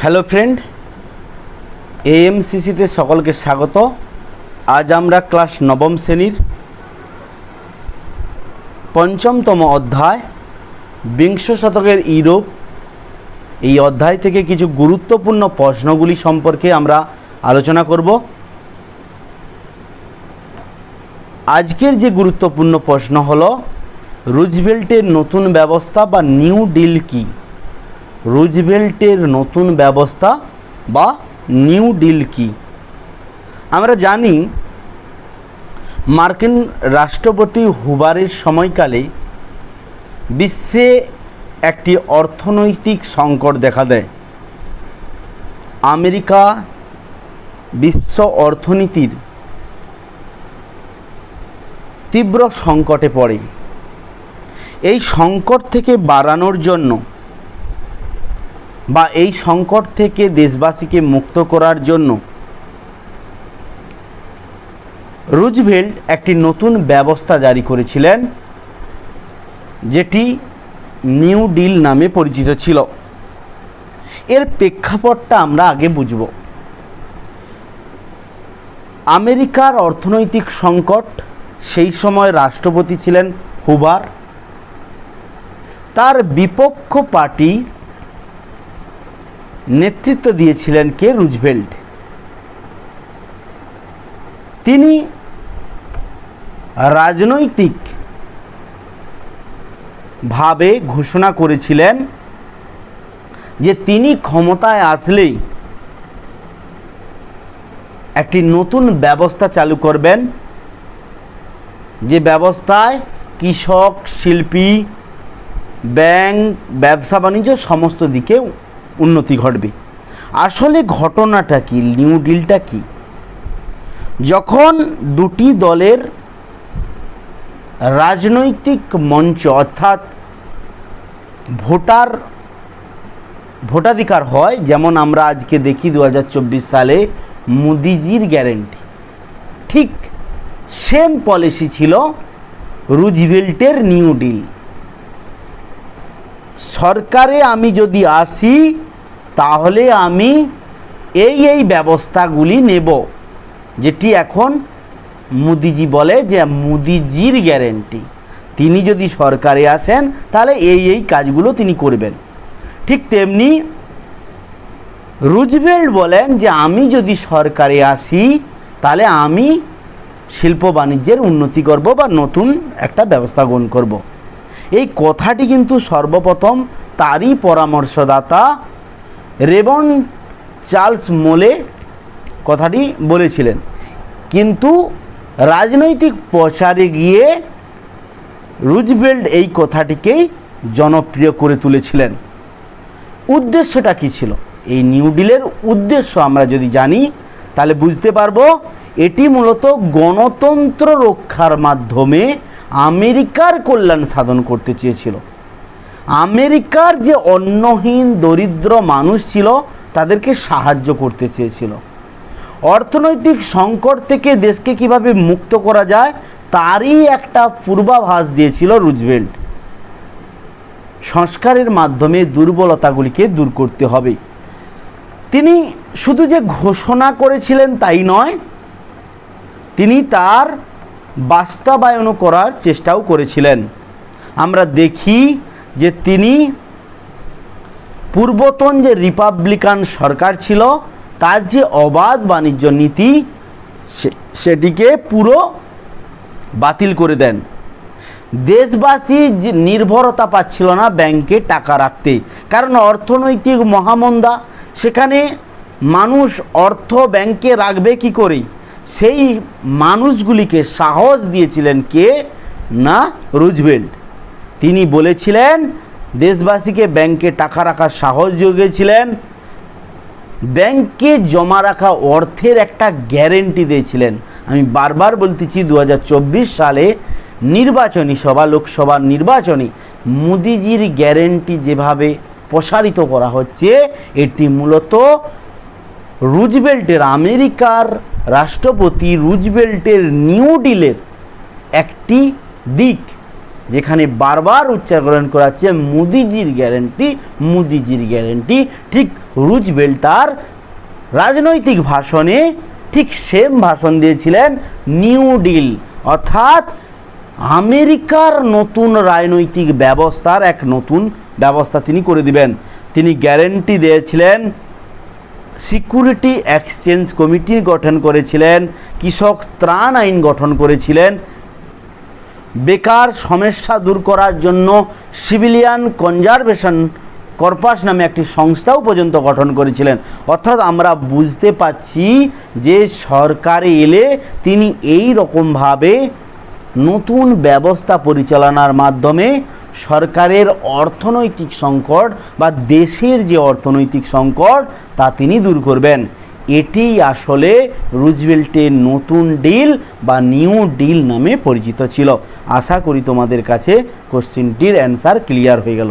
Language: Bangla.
হ্যালো ফ্রেন্ড, এএমসিসিতে সকলকে স্বাগত। আজ আমরা ক্লাস নবম শ্রেণীর পঞ্চমতম অধ্যায় বিংশ শতকের ইউরোপ, এই অধ্যায় থেকে কিছু গুরুত্বপূর্ণ প্রশ্নগুলি সম্পর্কে আমরা আলোচনা করব। আজকের যে গুরুত্বপূর্ণ প্রশ্ন হলো, রুজভেল্টের নতুন ব্যবস্থা বা নিউ ডিল কি? রুজভেল্টের নতুন ব্যবস্থা বা নিউ ডিল কি? আমরা জানি মার্কিন রাষ্ট্রপতি হুভারের সময়কালে বিশ্বে একটি অর্থনৈতিক সংকট দেখা দেয়। আমেরিকা বিশ্ব অর্থনীতির তীব্র সংকটে পড়ে। এই সংকট থেকে বাড়ানোর জন্য বা এই সংকট থেকে দেশবাসীকে মুক্ত করার জন্য রুজভেল্ট একটি নতুন ব্যবস্থা জারি করেছিলেন, যেটি নিউ ডিল নামে পরিচিত ছিল। এর প্রেক্ষাপটটা আমরা আগে বুঝব। আমেরিকার অর্থনৈতিক সংকট, সেই সময় রাষ্ট্রপতি ছিলেন হুভার। তার বিপক্ষ পার্টি নেতৃত্ব দিয়েছিলেন কে? রুজভেল্ট। তিনি রাজনৈতিকভাবে ঘোষণা করেছিলেন যে তিনি ক্ষমতায় আসলেই একটি নতুন ব্যবস্থা চালু করবেন, যে ব্যবস্থায় কৃষক, শিল্পী, ব্যাংক, ব্যবসা বাণিজ্য সমস্ত দিকে উন্নতি ঘটবে। আসলে ঘটনাটা কি? নিউ ডিলটা কি? যখন দুটি দলের রাজনৈতিক মঞ্চ অর্থাৎ ভোটাধিকার হয়, যেমন আমরা আজকে দেখি 2024 সালে মোদিজির গ্যারেন্টি, ঠিক সেম পলিসি ছিল রুজভেল্টের নিউ ডিল। সরকারে আমি যদি আসি তাহলে আমি এই ব্যবস্থাগুলি নেব, যেটি এখন মোদিজি বলে যে মোদিজির গ্যারেন্টি। তিনি যদি সরকারে আসেন তাহলে এই কাজগুলো তিনি করবেন। ঠিক তেমনি রুজভেল্ট বলেন যে আমি যদি সরকারে আসি তাহলে আমি শিল্প বাণিজ্যের উন্নতি করব বা নতুন একটা ব্যবস্থা গ্রহণ করব। এই কথাটি কিন্তু সর্বপ্রথম তারই পরামর্শদাতা রেবন চার্লস মোলে কথাটি বলেছিলেন, কিন্তু রাজনৈতিক প্রচারে গিয়ে রুজভেল্ট এই কথাটিকেই জনপ্রিয় করে তুলেছিলেন। উদ্দেশ্যটা কী ছিল? এই নিউ ডিলের উদ্দেশ্য আমরা যদি জানি তাহলে বুঝতে পারবো, এটি মূলত গণতন্ত্র রক্ষার মাধ্যমে আমেরিকার কল্যাণ সাধন করতে চেয়েছিল। আমেরিকার যে অন্নহীন দরিদ্র মানুষ ছিল তাদেরকে সাহায্য করতে চেয়েছিল। অর্থনৈতিক সংকট থেকে দেশকে কিভাবে মুক্ত করা যায় তারই একটা পূর্বাভাস দিয়েছিল রুজভেল্ট। সংস্কারের মাধ্যমে দুর্বলতাগুলিকে দূর করতে হবে। তিনি শুধু যে ঘোষণা করেছিলেন তাই নয়, তিনি তার বাস্তবায়ন করার চেষ্টাও করেছিলেন। আমরা দেখি যে তিনি পূর্বতন যে রিপাবলিকান সরকার ছিল তার যে অবাধ বাণিজ্য নীতি সেটিকে পুরো বাতিল করে দেন। দেশবাসী যে নির্ভরতা পাচ্ছিল না ব্যাংকে টাকা রাখতে, কারণ অর্থনৈতিক মহামন্দা, সেখানে মানুষ অর্থ ব্যাংকে রাখবে কি করে? সেই মানুষগুলিকে সাহস দিয়েছিলেন কে? না, রুজভেল্ট। তিনি বলেছিলেন দেশবাসীকে ব্যাংকে টাকা রাখার সাহস জুগিয়েছিলেন, ব্যাংকে জমা রাখা অর্থের একটা গ্যারেন্টি দিয়েছিলেন। আমি বারবার বলতেছি 2024 সালে নির্বাচনী সভা, লোকসভার নির্বাচনী মোদিজির গ্যারেন্টি যেভাবে প্রসারিত করা হচ্ছে, এটি মূলত রুজভেল্টের, আমেরিকার রাষ্ট্রপতি রুজভেল্টের নিউ ডিলের একটি দিক। যেখানে বারবার উচ্চারণ করা হচ্ছে মোদিজির গ্যারেন্টি, মোদিজির গ্যারেন্টি। ঠিক রুজভেল্ট তার রাজনৈতিক ভাষণে ঠিক সেম ভাষণ দিয়েছিলেন, নিউ ডিল অর্থাৎ আমেরিকার নতুন রাজনৈতিক ব্যবস্থার এক নতুন ব্যবস্থা তিনি করে দিবেন। তিনি গ্যারেন্টি দিয়েছিলেন, সিকিউরিটি এক্সচেঞ্জ কমিটি গঠন করেছিলেন, কৃষক ত্রাণ আইন গঠন করেছিলেন, বেকার সমস্যা দূর করার জন্য সিভিলিয়ান কনজারভেশন কর্পাস নামে একটি সংস্থাও পর্যন্ত গঠন করেছিলেন। অর্থাৎ আমরা বুঝতে পাচ্ছি যে সরকারে এলে তিনি এই রকমভাবে নতুন ব্যবস্থা পরিচালনার মাধ্যমে সরকারের অর্থনৈতিক সংকট বা দেশের যে অর্থনৈতিক সংকট তা তিনি দূর করবেন। এটি আসলে রুজভেল্টের নতুন ডিল বা নিউ ডিল নামে পরিচিত ছিল। আশা করি তোমাদের কাছে কোশ্চেনটির অ্যান্সার ক্লিয়ার হয়ে গেল।